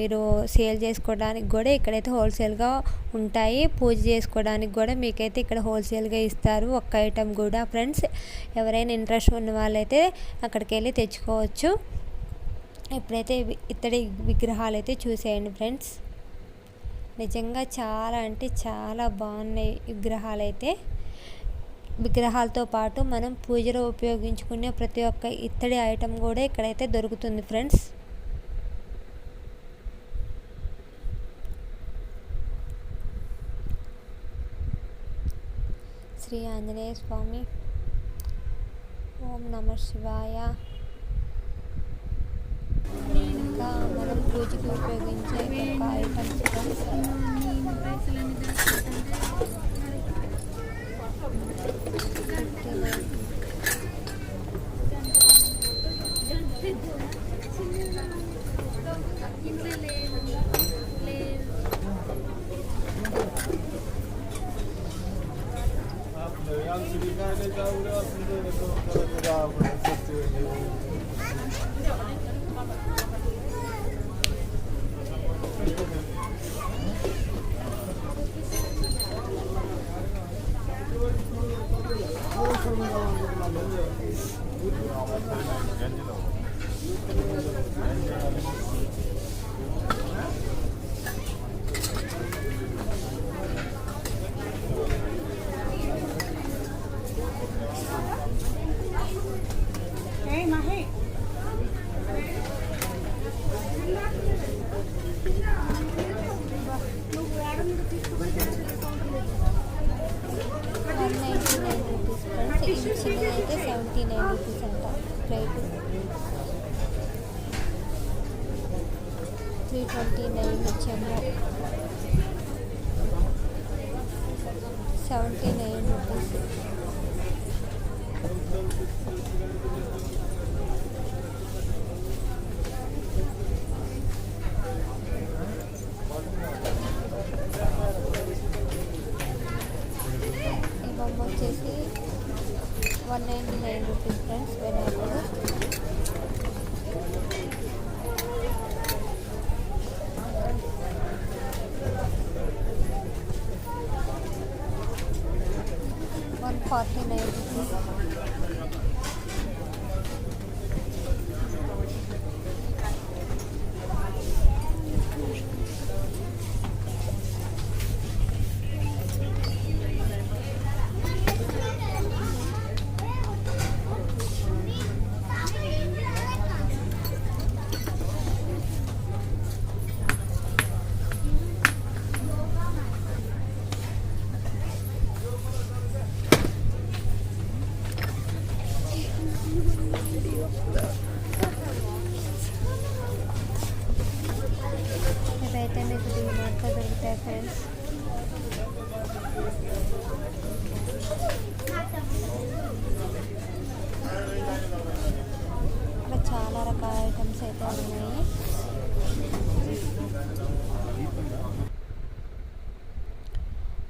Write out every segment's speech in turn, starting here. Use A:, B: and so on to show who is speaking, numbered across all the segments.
A: మీరు సేల్ చేసుకోవడానికి కూడా ఇక్కడైతే హోల్సేల్గా ఉంటాయి. పూజ చేసుకోవడానికి కూడా మీకైతే ఇక్కడ హోల్సేల్గా ఇస్తారు ఒక్క ఐటెం కూడా ఫ్రెండ్స్. ఎవరైనా ఇంట్రెస్ట్ ఉన్న వాళ్ళైతే అక్కడికి వెళ్ళి తెచ్చుకోవచ్చు. ఇప్పుడైతే ఇత్తడి విగ్రహాలు అయితే చూసేయండి ఫ్రెండ్స్. నిజంగా చాలా అంటే చాలా బాగున్నాయి విగ్రహాలు అయితే. విగ్రహాలతో పాటు మనం పూజలో ఉపయోగించుకునే ప్రతి ఒక్క ఇత్తడి ఐటెం కూడా ఇక్కడైతే దొరుకుతుంది ఫ్రెండ్స్. శ్రీ ఆంజనేయ స్వామి. ఓం నమః శివాయ. ఇంకా మనం పూజకి ఉపయోగించే ఒక ఐటమ్స్ చిన్నదైతే 79 రూపీస్ అంట ప్లేట్. 329 వచ్చాము. 79 రూపీస్. ఈ బొమ్మ వచ్చేసి 199 రూపీస్ ఫ్రెండ్స్. వినాయకుడు. $149 రూపీస్. ఇవైతే మీకు డీమార్ట్లో దొరుకుతాయి ఫ్రెండ్స్. ఇక్కడ చాలా రకాల ఐటమ్స్ అయితే ఉన్నాయి.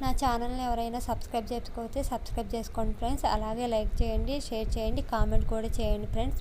A: నా ఛానల్ని ఎవరైనా సబ్స్క్రైబ్ చేసుకోకపోతే సబ్స్క్రైబ్ చేసుకోండి ఫ్రెండ్స్. అలాగే లైక్ చేయండి, షేర్ చేయండి, కామెంట్ కూడా చేయండి ఫ్రెండ్స్.